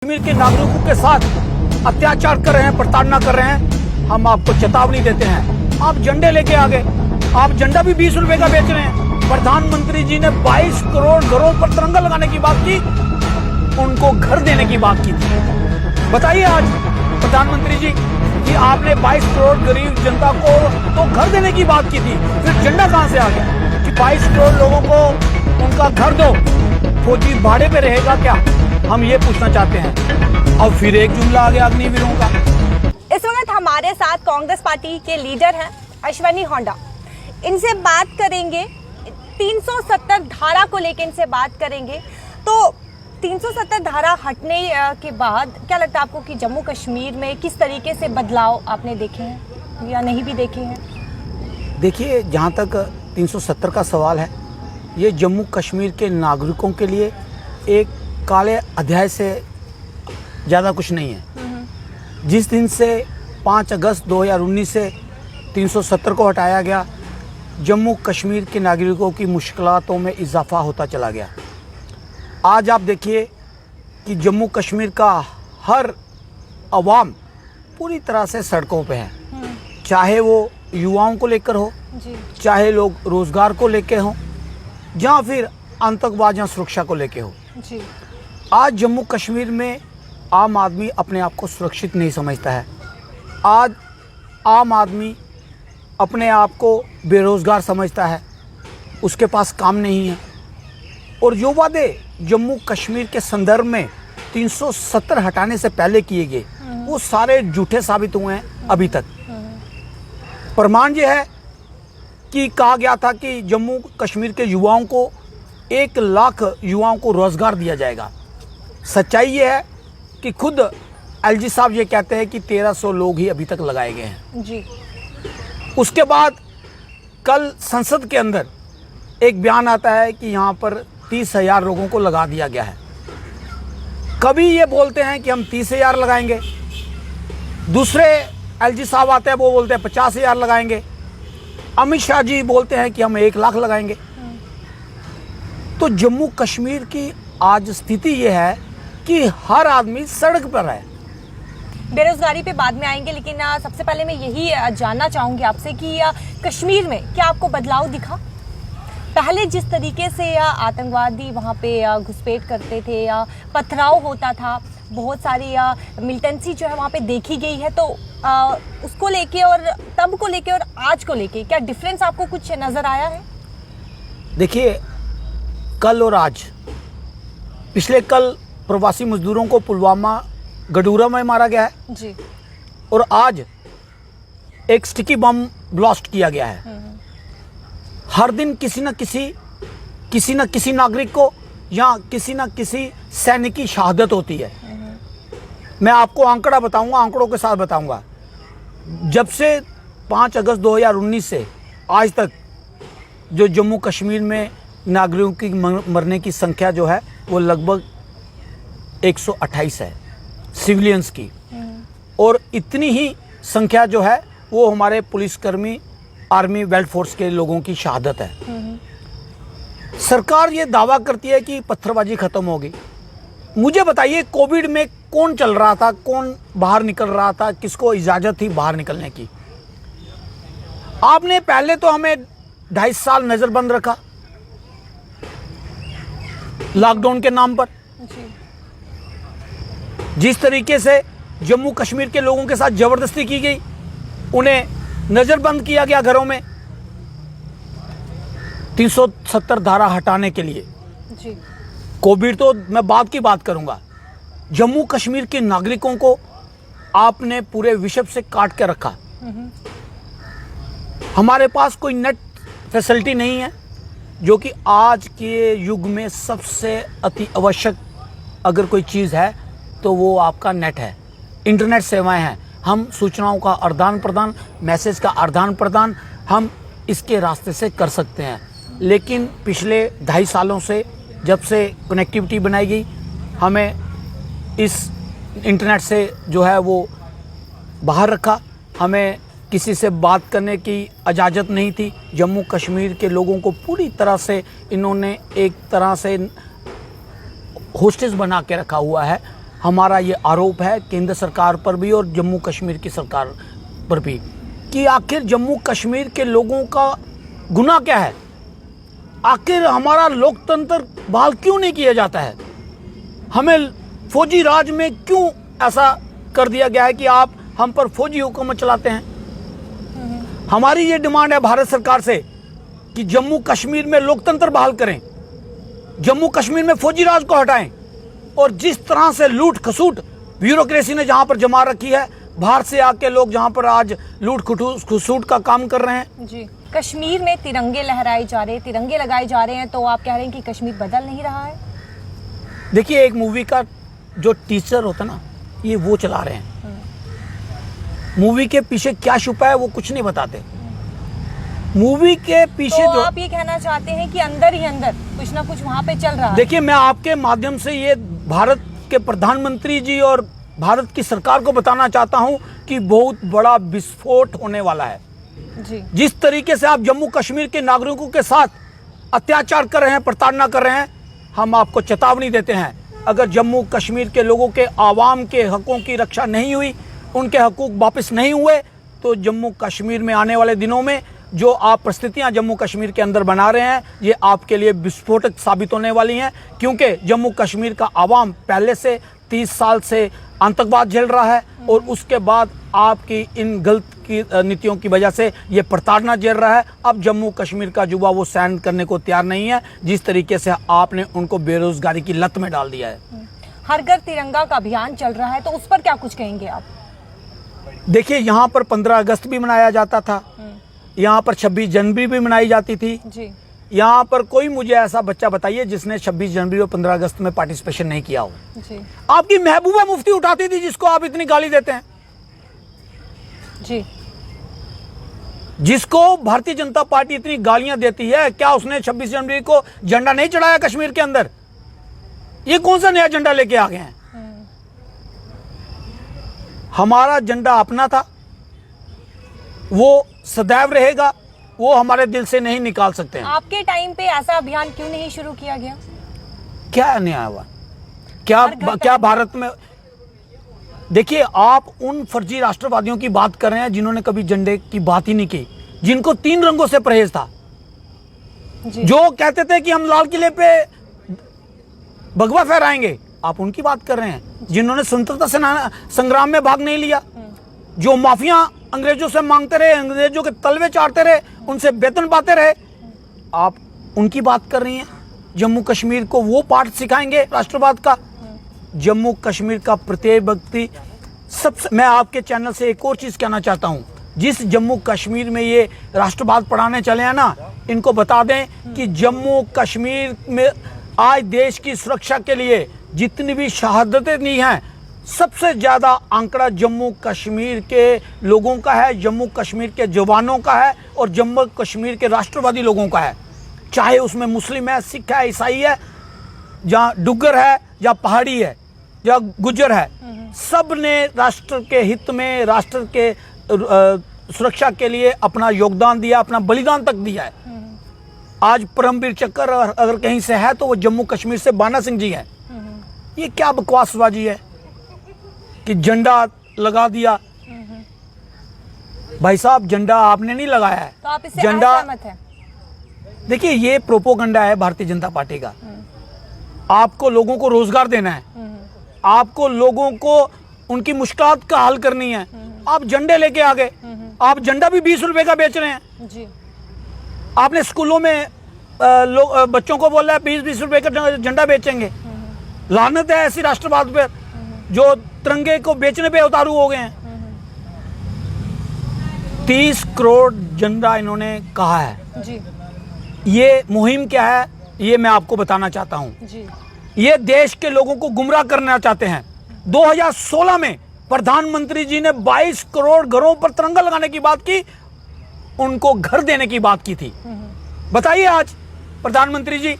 कश्मीर के नागरिकों के साथ अत्याचार कर रहे हैं, प्रताड़ना कर रहे हैं। हम आपको चेतावनी देते हैं। आप झंडे लेके आ गए, आप झंडा भी 20 रुपए का बेच रहे हैं। प्रधानमंत्री जी ने 22 करोड़ घरों पर तिरंगा लगाने की बात की, उनको घर देने की बात की थी। बताइए आज प्रधानमंत्री जी कि आपने 22 करोड़ गरीब जनता को तो घर देने की बात की थी, फिर झंडा कहां से आ गया कि 22 करोड़ लोगों को उनका घर दो, फौजी भाड़े पे रहेगा क्या? हम ये पूछना चाहते हैं। और फिर एक जुमला आ गया अग्निवीरों का। इस वक्त हमारे साथ कांग्रेस पार्टी के लीडर हैं अश्वनी होंडा। इनसे बात करेंगे 370 धारा को लेकर, इनसे बात करेंगे। तो 370 धारा हटने के बाद क्या लगता है आपको कि जम्मू कश्मीर में किस तरीके से बदलाव आपने देखे हैं या नहीं भी देखे हैं? देखिए, जहाँ तक 370 का सवाल है, ये जम्मू कश्मीर के नागरिकों के लिए एक काले अध्याय से ज़्यादा कुछ नहीं है। जिस दिन से 5 अगस्त 2019 से 370 को हटाया गया, जम्मू कश्मीर के नागरिकों की मुश्किलातों में इजाफा होता चला गया। आज आप देखिए कि जम्मू कश्मीर का हर अवाम पूरी तरह से सड़कों पे है, चाहे वो युवाओं को लेकर हो, चाहे लोग रोज़गार को लेकर हों, या फिर आतंकवाद या सुरक्षा को लेकर हो। आज जम्मू कश्मीर में आम आदमी अपने आप को सुरक्षित नहीं समझता है। आज आम आदमी अपने आप को बेरोज़गार समझता है, उसके पास काम नहीं है। और जो वादे जम्मू कश्मीर के संदर्भ में 370 हटाने से पहले किए गए, वो सारे झूठे साबित हुए हैं अभी तक। प्रमाण ये है कि कहा गया था कि जम्मू कश्मीर के युवाओं को 1 लाख युवाओं को रोज़गार दिया जाएगा। सच्चाई ये है कि खुद एलजी साहब ये कहते हैं कि 1300 लोग ही अभी तक लगाए गए हैं जी। उसके बाद कल संसद के अंदर एक बयान आता है कि यहाँ पर 30,000 लोगों को लगा दिया गया है। कभी ये बोलते हैं कि हम 30,000 लगाएंगे, दूसरे एलजी साहब आते हैं, वो बोलते हैं 50,000 लगाएंगे। अमित शाह जी बोलते हैं कि हम 1 लाख लगाएंगे। तो जम्मू कश्मीर की आज स्थिति ये है कि हर आदमी सड़क पर है। बेरोजगारी पे बाद में आएंगे, लेकिन सबसे पहले मैं यही जानना चाहूंगी आपसे कि कश्मीर में क्या आपको बदलाव दिखा? पहले जिस तरीके से आतंकवादी वहाँ पे घुसपैठ करते थे या पथराव होता था, बहुत सारी मिलिटेंसी जो है वहाँ पे देखी गई है, तो उसको लेके और तब को लेके और आज को लेके क्या डिफरेंस आपको कुछ नज़र आया है? देखिए, कल और आज, पिछले कल प्रवासी मजदूरों को पुलवामा गडूरा में मारा गया है जी, और आज एक स्टिकी बम ब्लास्ट किया गया है। हर दिन किसी न किसी नागरिक को या किसी न किसी सैनिक की शहादत होती है। मैं आपको आंकड़ा बताऊंगा, आंकड़ों के साथ बताऊंगा। जब से 5 अगस्त 2019 से आज तक जो जम्मू कश्मीर में नागरिकों की मरने की संख्या जो है वो लगभग 128 है सिविलियंस की, और इतनी ही संख्या जो है वो हमारे पुलिसकर्मी, आर्मी, वेल्ड फोर्स के लोगों की शहादत है। सरकार ये दावा करती है कि पत्थरबाजी खत्म होगी। मुझे बताइए, कोविड में कौन चल रहा था, कौन बाहर निकल रहा था, किसको इजाजत थी बाहर निकलने की? आपने पहले तो हमें 2.5 साल नजरबंद रखा लॉकडाउन के नाम पर। जिस तरीके से जम्मू कश्मीर के लोगों के साथ जबरदस्ती की गई, उन्हें नजरबंद किया गया घरों में 370 धारा हटाने के लिए जी। कोविड तो मैं बाद की बात करूंगा, जम्मू कश्मीर के नागरिकों को आपने पूरे विश्व से काट के रखा। हमारे पास कोई नेट फैसिलिटी नहीं है, जो कि आज के युग में सबसे अति आवश्यक अगर कोई चीज़ है तो वो आपका नेट है, इंटरनेट सेवाएं हैं। हम सूचनाओं का आदान प्रदान, मैसेज का आदान प्रदान हम इसके रास्ते से कर सकते हैं। लेकिन पिछले 2.5 सालों से जब से कनेक्टिविटी बनाई गई, हमें इस इंटरनेट से जो है वो बाहर रखा। हमें किसी से बात करने की इजाज़त नहीं थी। जम्मू कश्मीर के लोगों को पूरी तरह से इन्होंने एक तरह से होस्टेज बना के रखा हुआ है। हमारा ये आरोप है केंद्र सरकार पर भी और जम्मू कश्मीर की सरकार पर भी कि आखिर जम्मू कश्मीर के लोगों का गुनाह क्या है। आखिर हमारा लोकतंत्र बहाल क्यों नहीं किया जाता है। हमें फौजी राज में क्यों ऐसा कर दिया गया है कि आप हम पर फौजी हुकूमत चलाते हैं। हमारी ये डिमांड है भारत सरकार से कि जम्मू कश्मीर में लोकतंत्र बहाल करें, जम्मू कश्मीर में फौजी राज को हटाएं और जिस तरह से लूट खसूट ब्यूरोक्रेसी ने जहां पर जमा रखी है, बाहर से आके लोग जहां पर आज लूट खसूट का काम कर रहे हैं। जी, कश्मीर में तिरंगे लहराए जा रहे हैं, तिरंगे लगाए जा रहे हैं, तो आप कह रहे हैं कि कश्मीर बदल नहीं रहा है। देखिए, एक मूवी का जो टीचर होता ना, ये वो चला रहे हैं। मूवी के पीछे क्या छुपा है वो कुछ नहीं बताते। मूवी के पीछे तो जो आप ये कहना चाहते हैं कि अंदर ही अंदर कुछ ना कुछ वहां पे चल रहा है। देखिए, मैं आपके माध्यम से ये भारत के प्रधानमंत्री जी और भारत की सरकार को बताना चाहता हूं कि बहुत बड़ा विस्फोट होने वाला है। जी, जिस तरीके से आप जम्मू कश्मीर के नागरिकों के साथ अत्याचार कर रहे हैं, प्रताड़ना कर रहे हैं, हम आपको चेतावनी देते हैं, अगर जम्मू कश्मीर के लोगों के आवाम के हकों की रक्षा नहीं हुई, उनके हकूक वापस नहीं हुए, तो जम्मू कश्मीर में आने वाले दिनों में जो आप परिस्थितियां जम्मू कश्मीर के अंदर बना रहे हैं, ये आपके लिए विस्फोटक साबित होने वाली हैं। क्योंकि जम्मू कश्मीर का आवाम पहले से 30 साल से आतंकवाद झेल रहा है और उसके बाद आपकी इन गलत की नीतियों की वजह से ये प्रताड़ना झेल रहा है। अब जम्मू कश्मीर का युवा वो सहन करने को तैयार नहीं है, जिस तरीके से आपने उनको बेरोजगारी की लत में डाल दिया है। हर घर तिरंगा का अभियान चल रहा है, तो उस पर क्या कुछ कहेंगे आप? देखिए, यहाँ पर 15 अगस्त भी मनाया जाता था, यहाँ पर 26 जनवरी भी मनाई जाती थी। जी, यहाँ पर कोई मुझे ऐसा बच्चा बताइए जिसने 26 जनवरी और 15 अगस्त में पार्टिसिपेशन नहीं किया हो। जी, आपकी महबूबा मुफ्ती उठाती थी, जिसको आप इतनी गाली देते हैं, जी, जिसको भारतीय जनता पार्टी इतनी गालियां देती है। क्या उसने 26 जनवरी को झंडा नहीं चढ़ाया कश्मीर के अंदर? ये कौन सा नया झंडा लेके आ गए हैं? हमारा झंडा अपना था, वो सदैव रहेगा, वो हमारे दिल से नहीं निकाल सकते हैं। आपके टाइम पे ऐसा अभियान क्यों नहीं शुरू किया गया? क्या अन्याय हुआ? क्या हर घर क्या भारत में? देखिए, आप उन फर्जी राष्ट्रवादियों की बात कर रहे हैं जिन्होंने कभी झंडे की बात ही नहीं की, जिनको 3 रंगों से परहेज था, जी, जो कहते थे कि हम लाल किले पे भगवा फहराएंगे। आप उनकी बात कर रहे हैं जिन्होंने स्वतंत्रता संग्राम में भाग नहीं लिया, जो माफिया अंग्रेजों से मांगते रहे, अंग्रेजों के तलवे चाटते रहे, उनसे वेतन पाते रहे। आप उनकी बात कर रही हैं। जम्मू कश्मीर को वो पाठ सिखाएंगे राष्ट्रवाद का? जम्मू कश्मीर का प्रत्येक व्यक्ति सबसे, मैं आपके चैनल से एक और चीज कहना चाहता हूं, जिस जम्मू कश्मीर में ये राष्ट्रवाद पढ़ाने चले हैं ना, इनको बता दें कि जम्मू कश्मीर में आज देश की सुरक्षा के लिए जितनी भी शहादतें दी हैं, सबसे ज्यादा आंकड़ा जम्मू कश्मीर के लोगों का है, जम्मू कश्मीर के जवानों का है और जम्मू कश्मीर के राष्ट्रवादी लोगों का है। चाहे उसमें मुस्लिम है, सिख है, ईसाई है, जहाँ डुग्गर है या पहाड़ी है या गुज्जर है, सब ने राष्ट्र के हित में, राष्ट्र के सुरक्षा के लिए अपना योगदान दिया, अपना बलिदान तक दिया है। आज परमवीर चक्र अगर कहीं से है तो वो जम्मू कश्मीर से बाना सिंह जी हैं। ये क्या बकवासबाजी है कि झंडा लगा दिया? भाई साहब, झंडा आपने नहीं लगाया है। तो आप इससे झंडा, असहमत हैं? देखिए, ये प्रोपोगंडा है भारतीय जनता पार्टी का। आपको लोगों को रोजगार देना है, आपको लोगों को उनकी मुश्किलात का हल करनी है। आप झंडे लेके आ गए, आप झंडा भी 20 रुपए का बेच रहे हैं। जी, आपने स्कूलों में बच्चों को बोला है 20-20 रुपए का झंडा बेचेंगे। लानत है ऐसी राष्ट्रवाद पे जो तिरंगे को बेचने पे उतारू हो गए हैं। 30 करोड़ झंडा इन्होंने कहा है। जी, ये मुहिम क्या है, ये मैं आपको बताना चाहता हूं। जी, ये देश के लोगों को गुमराह करना चाहते हैं। 2016 में प्रधानमंत्री जी ने 22 करोड़ घरों पर तिरंगा लगाने की बात की, उनको घर देने की बात की थी। बताइए आज प्रधानमंत्री जी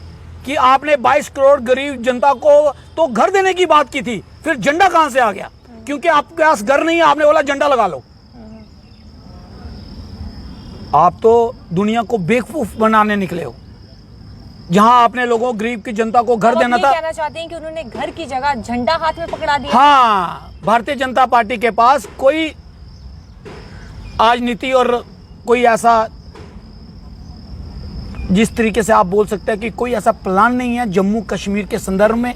कि आपने 22 करोड़ गरीब जनता को तो घर देने की बात की थी, फिर झंडा कहां से आ गया? क्योंकि आपके पास घर नहीं है, आपने बोला झंडा लगा लो। आप तो दुनिया को बेवकूफ बनाने निकले हो। जहां आपने लोगों गरीब की जनता को घर तो देना आप था। ये कहना चाहते हैं कि उन्होंने घर की जगह झंडा हाथ में पकड़ा दिया? हाँ, भारतीय जनता पार्टी के पास कोई आज नीति और कोई ऐसा, जिस तरीके से आप बोल सकते हैं कि कोई ऐसा प्लान नहीं है जम्मू कश्मीर के संदर्भ में।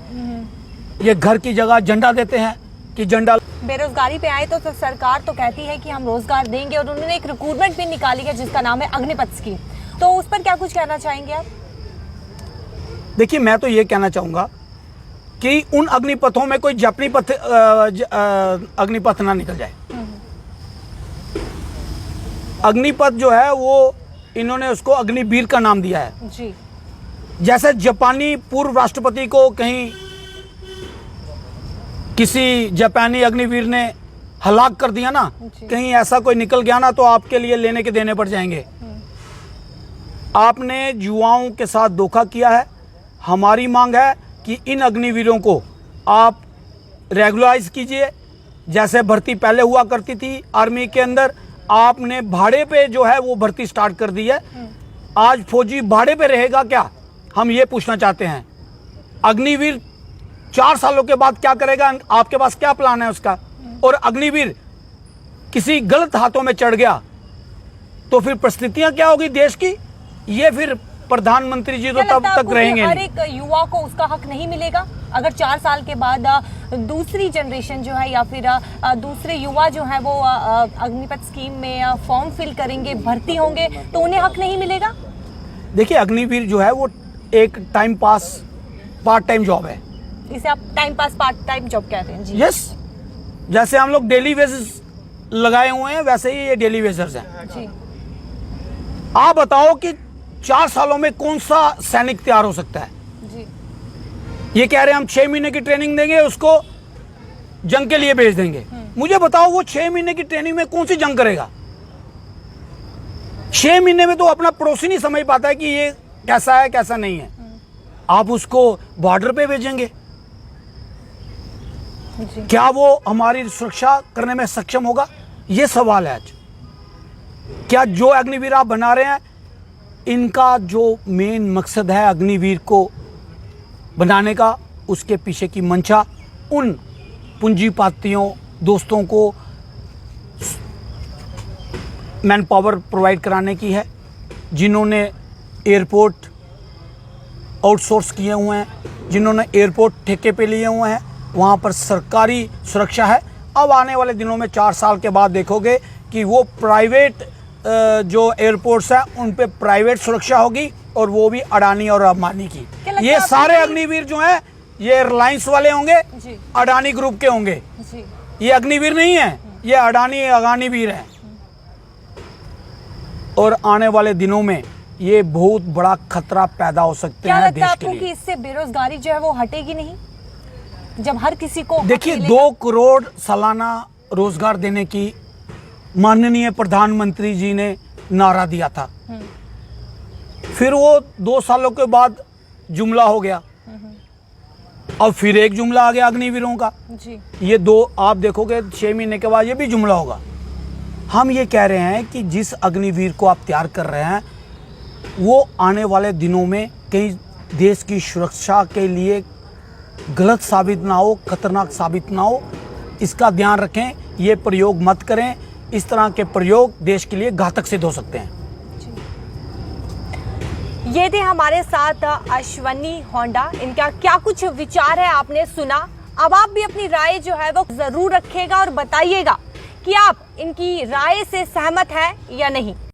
ये घर की जगह झंडा देते हैं कि झंडा। बेरोजगारी पे आए तो सरकार तो कहती है कि हम रोजगार देंगे, और उन्होंने एक रिक्रूटमेंट भी निकाली है जिसका नाम है अग्निपथ स्कीम। तो उस पर क्या कुछ कहना चाहेंगे आप? देखिए, मैं तो ये कहना चाहूंगा कि उन अग्निपथों में कोई अग्निपथ ना निकल जाए। अग्निपथ जो है वो इन्होंने उसको अग्निवीर का नाम दिया है। जी। जैसे जापानी पूर्व राष्ट्रपति को कहीं किसी जापानी अग्निवीर ने हलाक कर दिया ना, कहीं ऐसा कोई निकल गया ना, तो आपके लिए लेने के देने पड़ जाएंगे। आपने युवाओं के साथ धोखा किया है। हमारी मांग है कि इन अग्निवीरों को आप रेगुलराइज कीजिए। जैसे भर्ती पहले हुआ करती थी आर्मी के अंदर, आपने भाड़े पे जो है वो भर्ती स्टार्ट कर दी है। आज फौजी भाड़े पे रहेगा क्या, हम ये पूछना चाहते हैं। अग्निवीर 4 सालों के बाद क्या करेगा, आपके पास क्या प्लान है उसका? और अग्निवीर किसी गलत हाथों में चढ़ गया तो फिर परिस्थितियां क्या होगी देश की? ये फिर प्रधानमंत्री जी तो तब तक रहेंगे। हर एक युवा को उसका हक नहीं मिलेगा अगर 4 साल के बाद दूसरी जनरेशन जो है या फिर दूसरे युवा जो है वो अग्निपथ स्कीम में फॉर्म फिल करेंगे, भर्ती होंगे, तो उन्हें हक नहीं मिलेगा? देखिए, अग्निवीर जो है वो एक time pass part time job है। इसे आप time pass part time job कहते हैं? जी। यस, जैसे हम लोग डेली बेसिस लगाए हुए हैं वैसे ही ये डेली बेसिस हैं। जी। आप बताओ कि 4 सालों में कौन सा सैनिक तैयार हो सकता है? जी। ये कह रहे हैं हम 6 महीने की ट्रेनिंग देंगे, उसको जंग के लिए भेज देंगे। मुझे बताओ वो 6 महीने की ट्रेनिंग में कौन सी जंग करेगा? 6 महीने में तो अपना पड़ोसी नहीं समझ पाता है कि ये कैसा है कैसा नहीं है। आप उसको बॉर्डर पे भेजेंगे, क्या वो हमारी सुरक्षा करने में सक्षम होगा? ये सवाल है आज। क्या जो अग्निवीर आप बना रहे हैं, इनका जो मेन मकसद है अग्निवीर को बनाने का, उसके पीछे की मंशा उन पूंजीपतियों दोस्तों को मैन पावर प्रोवाइड कराने की है, जिन्होंने एयरपोर्ट आउटसोर्स किए हुए हैं, जिन्होंने एयरपोर्ट ठेके पे लिए हुए हैं, वहाँ पर सरकारी सुरक्षा है। अब आने वाले दिनों में 4 साल के बाद देखोगे कि वो प्राइवेट जो एयरपोर्ट्स हैं उन पे प्राइवेट सुरक्षा होगी, और वो भी अडानी और अंबानी की। ये सारे अग्निवीर जो हैं ये रिलायंस वाले होंगे, अडानी ग्रुप के होंगे। ये अग्निवीर नहीं है, ये अडानी हैं। और आने वाले दिनों में ये बहुत बड़ा खतरा पैदा हो सकते हैं देश के लिए। क्या लगता है आपको कि इससे बेरोजगारी जो है वो हटेगी नहीं, जब हर किसी को? देखिए, 2 करोड़ सालाना रोजगार देने की माननीय प्रधानमंत्री जी ने नारा दिया था, फिर वो 2 सालों के बाद जुमला हो गया, अब फिर एक जुमला आ गया अग्निवीरों का। जी। ये 2 आप देखोगे 6 महीने के बाद ये भी जुमला होगा। हम ये कह रहे हैं कि जिस अग्निवीर को आप तैयार कर रहे हैं वो आने वाले दिनों में कहीं देश की सुरक्षा के लिए गलत साबित ना हो, खतरनाक साबित ना हो, इसका ध्यान रखें। ये प्रयोग मत करें, इस तरह के प्रयोग देश के लिए घातक सिद्ध हो सकते हैं। ये थे हमारे साथ अश्वनी होंडा। इनका क्या कुछ विचार है आपने सुना। अब आप भी अपनी राय जो है वो जरूर रखिएगा और बताइएगा कि आप इनकी राय से सहमत हैं या नहीं।